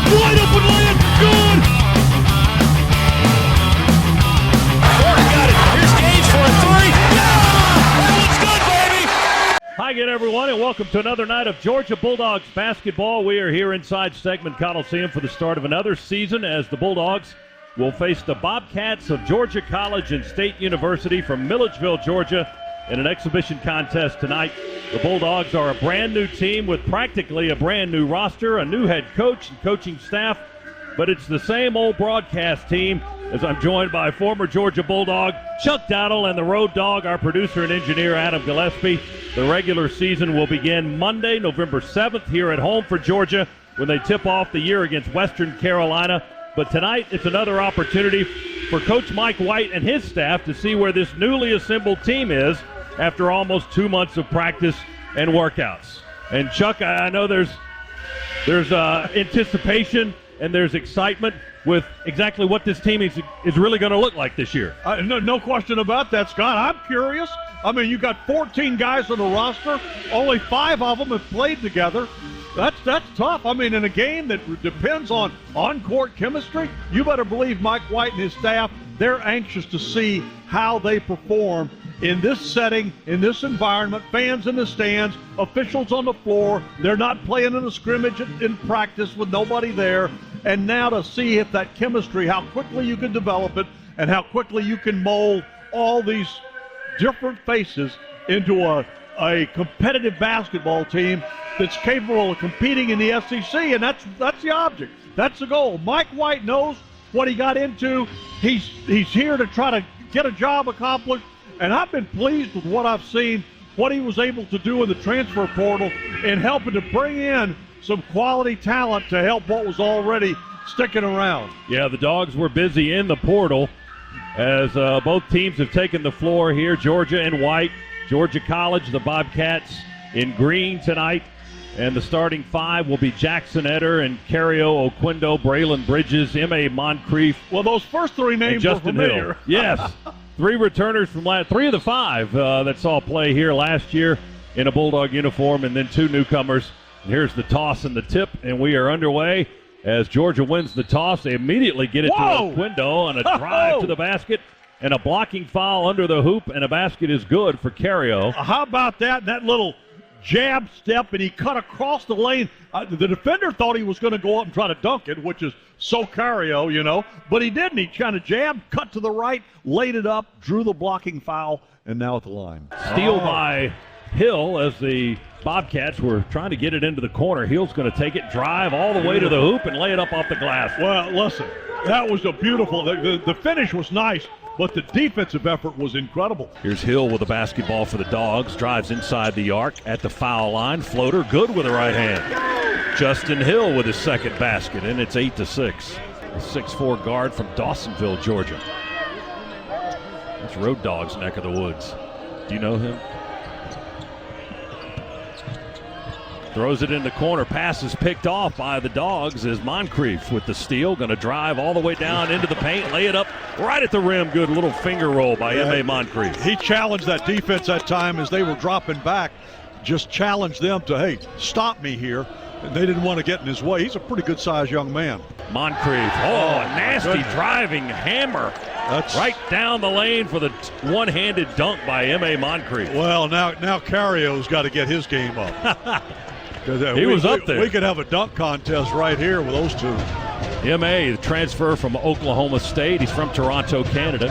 Wide open layup. Good. Ford got it. Here's Gage for a three. Yeah! That one's good, baby. Hi again, everyone, and welcome to another night of Georgia Bulldogs basketball. We are here inside Stegman Coliseum for the start of another season as the Bulldogs will face the Bobcats of Georgia College and State University from Milledgeville, Georgia, in an exhibition contest tonight. The Bulldogs are a brand new team with practically a brand new roster, a new head coach and coaching staff, but it's the same old broadcast team as I'm joined by former Georgia Bulldog Chuck Dowdle and the road dog, our producer and engineer Adam Gilspie. The regular season will begin Monday, November 7th here at home for Georgia when they tip off the year against Western Carolina. But tonight it's another opportunity for Coach Mike White and his staff to see where this newly assembled team is after almost 2 months of practice and workouts. And Chuck, I know there's anticipation and there's excitement with exactly what this team is really going to look like this year. No question about that, Scott. I'm curious. I mean, you got 14 guys on the roster. Only 5 of them have played together. That's tough. I mean, in a game that depends on on-court chemistry, you better believe Mike White and his staff, they're anxious to see how they perform in this setting, in this environment, fans in the stands, officials on the floor. They're not playing in a scrimmage in practice with nobody there. And now to see if that chemistry, how quickly you can develop it and how quickly you can mold all these different faces into a competitive basketball team that's capable of competing in the SEC, and that's the object. That's the goal. Mike White knows what he got into. He's here to try to get a job accomplished, and I've been pleased with what I've seen, what he was able to do in the transfer portal in helping to bring in some quality talent to help what was already sticking around. Yeah, the Dogs were busy in the portal as both teams have taken the floor here, Georgia in white, Georgia College, the Bobcats in green tonight. And the starting 5 will be Jackson Etter and Cario Oquindo, Braylon Bridges, M.A. Moncrief. Well, those first 3 names Justin were familiar. Hill. Yes, 3 returners from 3 of the 5 that saw play here last year in a Bulldog uniform, and then 2 newcomers. And here's the toss and the tip, and we are underway as Georgia wins the toss. They immediately get it to Oquindo on a drive to the basket, and a blocking foul under the hoop, and a basket is good for Cario. How about that? That little jab step, and he cut across the lane. The defender thought he was going to go up and try to dunk it, which is so Cario, you know, but he didn't. He kind of jabbed, cut to the right, laid it up, drew the blocking foul, and now at the line. Steal by Hill as the Bobcats were trying to get it into the corner. Hill's going to take it, drive all the way to the hoop, and lay it up off the glass. Well, listen, that was a beautiful, the finish was nice, but the defensive effort was incredible. Here's Hill with the basketball for the Dogs. Drives inside the arc at the foul line. Floater good with the right hand. Justin Hill with his second basket, and it's 8-6. A 6'4" guard from Dawsonville, Georgia. That's Road Dog's neck of the woods. Do you know him? Throws it in the corner. Pass is picked off by the Dogs as Moncrief with the steal. Going to drive all the way down into the paint. Lay it up right at the rim. Good little finger roll by M.A. Moncrief. He challenged that defense that time as they were dropping back. Just challenged them to, hey, stop me here. And they didn't want to get in his way. He's a pretty good-sized young man. Moncrief. A nasty driving hammer. That's right down the lane for the one-handed dunk by M.A. Moncrief. Well, now Cario's got to get his game up. He was up there. We could have a dunk contest right here with those 2. M.A., the transfer from Oklahoma State. He's from Toronto, Canada.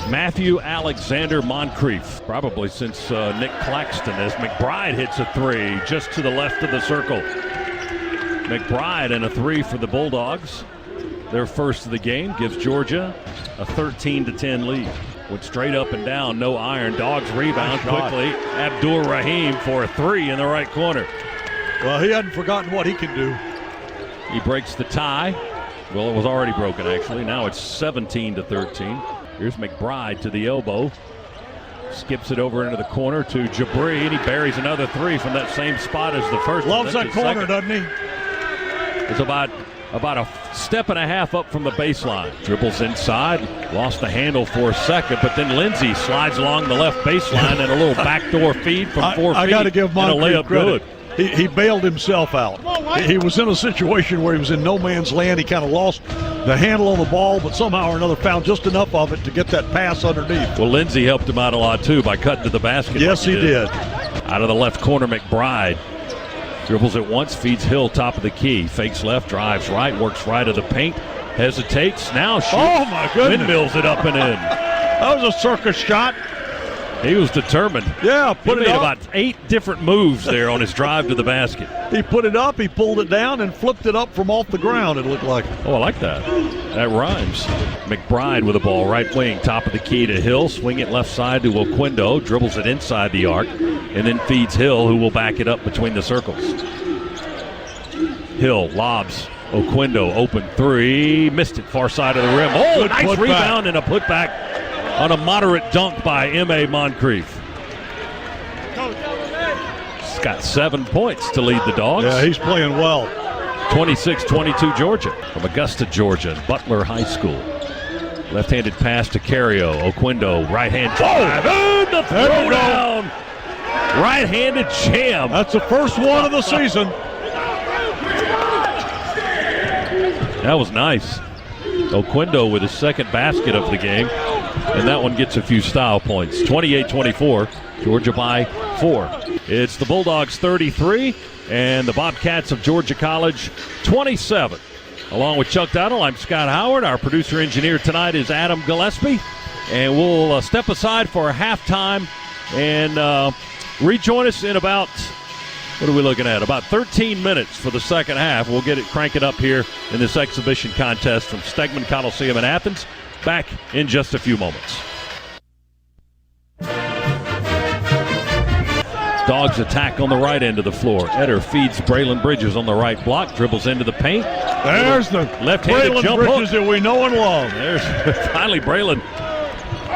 Matthew Alexander Moncrief, probably since Nick Claxton, as McBride hits a 3 just to the left of the circle. McBride and a 3 for the Bulldogs. Their first of the game gives Georgia a 13-10 lead. Went straight up and down, no iron. Dogs rebound quickly. Abdur Rahim for a 3 in the right corner. Well, he hadn't forgotten what he can do. He breaks the tie. Well, it was already broken, actually. Now it's 17-13. Here's McBride to the elbow. Skips it over into the corner to Jabri, and he buries another 3 from that same spot as the first. Loves that corner, doesn't he? It's about a step and a half up from the baseline. Dribbles inside, lost the handle for a second, but then Lindsey slides along the left baseline and a little backdoor feed from 4 feet. I got to give Moncrief and a layup credit. good. he bailed himself out. He was in a situation where he was in no man's land. He kind of lost the handle on the ball, but somehow or another found just enough of it to get that pass underneath. Well, Lindsey helped him out a lot, too, by cutting to the basket. Yes, he did. Out of the left corner, McBride dribbles it once, feeds Hill top of the key. Fakes left, drives right, works right of the paint, hesitates, now shoots. Oh, my goodness. Windmills it up and in. That was a circus shot. He was determined. Yeah, he made about 8 different moves there on his drive to the basket. He put it up, he pulled it down, and flipped it up from off the ground, it looked like. Oh, I like that. That rhymes. McBride with the ball, right wing, top of the key to Hill. Swing it left side to Oquendo. Dribbles it inside the arc, and then feeds Hill, who will back it up between the circles. Hill lobs. Oquendo, open 3. Missed it, far side of the rim. Oh, good nice rebound and a putback on a moderate dunk by M.A. Moncrief. He's got 7 points to lead the Dogs. Yeah, he's playing well. 26-22 Georgia from Augusta, Georgia, Butler High School. Left-handed pass to Cario. Oquendo, right-hand drive. And the throwdown. Right-handed jam. That's the first one of the season. That was nice. Oquendo with his second basket of the game. And that one gets a few style points. 28-24, Georgia by 4. It's the Bulldogs 33 and the Bobcats of Georgia College 27. Along with Chuck Dowdle, I'm Scott Howard. Our producer-engineer tonight is Adam Gilspie. And we'll step aside for halftime and rejoin us in about, what are we looking at? About 13 minutes for the second half. We'll get it cranking up here in this exhibition contest from Stegman Coliseum in Athens. Back in just a few moments. Dogs attack on the right end of the floor. Eder feeds Braylon Bridges on the right block, dribbles into the paint. There's the left-handed Braylon jump Bridges hook that we know and love. There's finally Braylon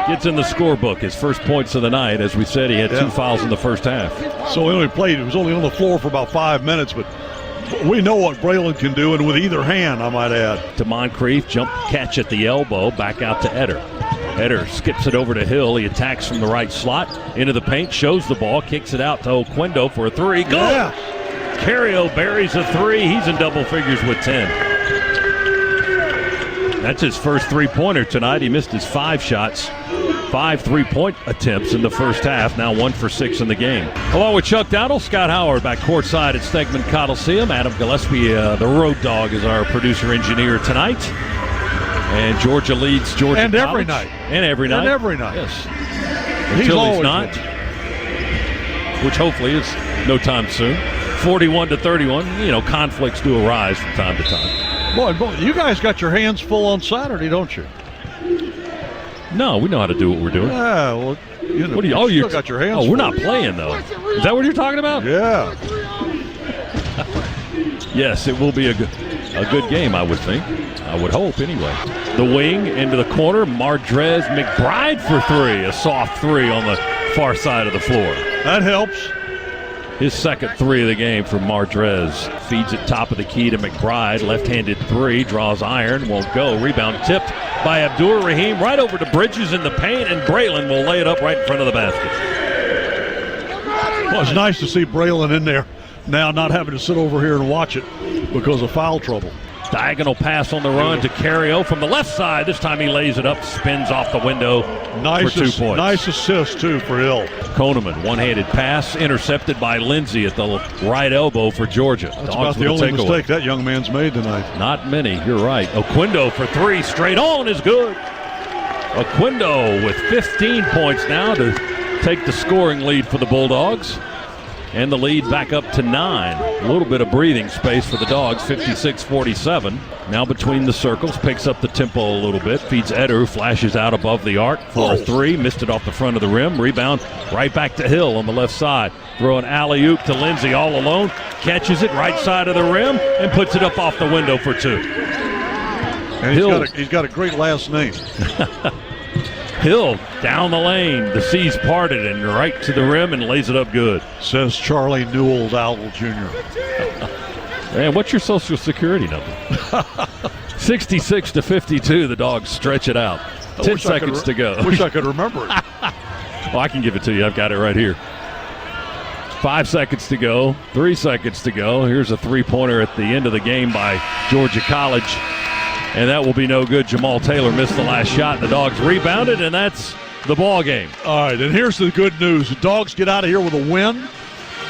gets in the scorebook. His first points of the night. As we said, he had 2 fouls in the first half. So he only played. He was only on the floor for about 5 minutes, but we know what Braylon can do, and with either hand, I might add. To Moncrief, jump catch at the elbow, back out to Eder. Eder skips it over to Hill. He attacks from the right slot, into the paint, shows the ball, kicks it out to Oquendo for a 3. Go! Yeah. Cario buries a 3. He's in double figures with 10. That's his first three-pointer tonight. He missed his 5 shots. 5 3-point attempts in the first half, now 1 for 6 in the game. Along with Chuck Dowdle, Scott Howard back courtside at Stegman Coliseum. Adam Gilspie, the road dog, is our producer-engineer tonight. And Georgia leads Georgia and College. every night. And every night. And every night. Yes. He's Until he's always not, good. which hopefully is no time soon. 41-31. Conflicts do arise from time to time. Boy, you guys got your hands full on Saturday, don't you? No, we know how to do what we're doing. Yeah, well, What do you? Oh, you still got your hands full. we're not playing though. Is that what you're talking about? Yeah. Yes, it will be a good game, I would think. I would hope, anyway. The wing into the corner. Mardrez McBride for 3. A soft 3 on the far side of the floor. That helps. His second 3 of the game from Mardrez. Feeds it top of the key to McBride. Left-handed 3. Draws iron. Won't go. Rebound tipped by Abdur Rahim. Right over to Bridges in the paint. And Braylon will lay it up right in front of the basket. Well, it's nice to see Braylon in there now, not having to sit over here and watch it because of foul trouble. Diagonal pass on the run to Cario from the left side. This time he lays it up, spins off the window for 2 points. Nice assist, too, for Hill. Koneman, one-handed pass, intercepted by Lindsey at the right elbow for Georgia. That's about the only mistake that young man's made tonight. Not many, you're right. Oquendo for 3, straight on is good. Oquendo with 15 points now to take the scoring lead for the Bulldogs. And the lead back up to 9. A little bit of breathing space for the Dogs, 56-47. Now between the circles, picks up the tempo a little bit. Feeds Eder, who flashes out above the arc for a 3. Missed it off the front of the rim. Rebound right back to Hill on the left side. Throw an alley-oop to Lindsey all alone. Catches it right side of the rim and puts it up off the window for 2. And he's got a great last name. Hill down the lane. The C's parted and right to the rim and lays it up good. Says Charlie Newell Dowdle Jr. Man, what's your Social Security number? 66-52. The Dogs stretch it out. 10 seconds to go. Wish I could remember it. Well, I can give it to you. I've got it right here. 5 seconds to go, 3 seconds to go. Here's a three-pointer at the end of the game by Georgia College, and that will be no good. Jamal Taylor missed the last shot. The Dogs rebounded, and that's the ball game. All right, and here's the good news. The Dogs get out of here with a win.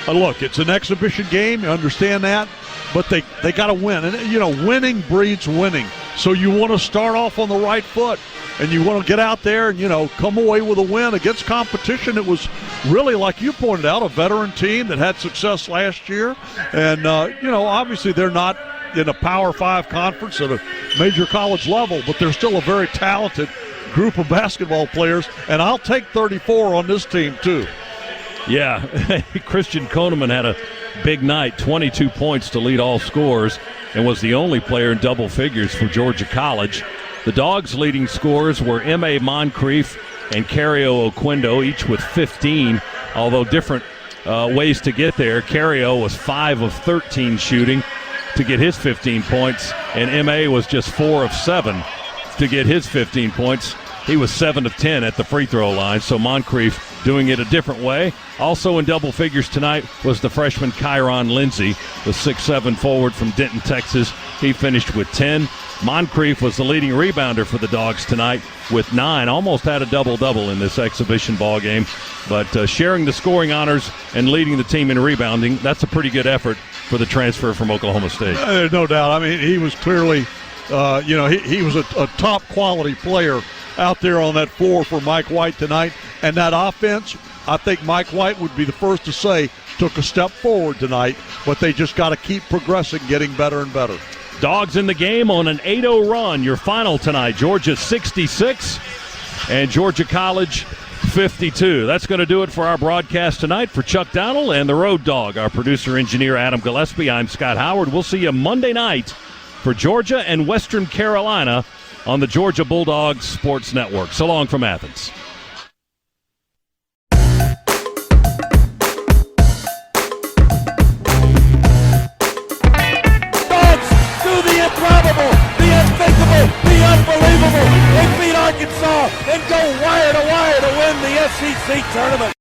Look, it's an exhibition game. You understand that? But they got to win. And, you know, winning breeds winning. So you want to start off on the right foot. And you want to get out there and, you know, come away with a win against competition. It was really, like you pointed out, a veteran team that had success last year. And, you know, obviously they're not in a Power 5 conference at a major college level, but they're still a very talented group of basketball players. And I'll take 34 on this team, too. Yeah, Christian Koneman had a big night, 22 points to lead all scores, and was the only player in double figures for Georgia College. The Dogs' leading scorers were M.A. Moncrief and Cario Oquendo, each with 15, although different ways to get there. Cario was 5 of 13 shooting to get his 15 points, and M.A. was just 4 of 7 to get his 15 points. He was 7 of 10 at the free throw line, so Moncrief doing it a different way. Also in double figures tonight was the freshman Kyron Lindsey, the 6'7 forward from Denton, Texas. He finished with 10. Moncrief was the leading rebounder for the Dogs tonight with 9. Almost had a double-double in this exhibition ball game. But sharing the scoring honors and leading the team in rebounding, that's a pretty good effort for the transfer from Oklahoma State. No doubt. I mean, he was clearly, he was a top-quality player out there on that floor for Mike White tonight. And that offense, I think Mike White would be the first to say, took a step forward tonight, but they just got to keep progressing, getting better and better. Dogs in the game on an 8-0 run. Your final tonight, Georgia 66 and Georgia College 52. That's going to do it for our broadcast tonight. For Chuck Dowdle and the Road Dog, our producer-engineer Adam Gilspie, I'm Scott Howard. We'll see you Monday night for Georgia and Western Carolina on the Georgia Bulldogs Sports Network. So long from Athens. Improbable, the unthinkable, the unbelievable. They beat Arkansas and go wire to wire to win the SEC tournament.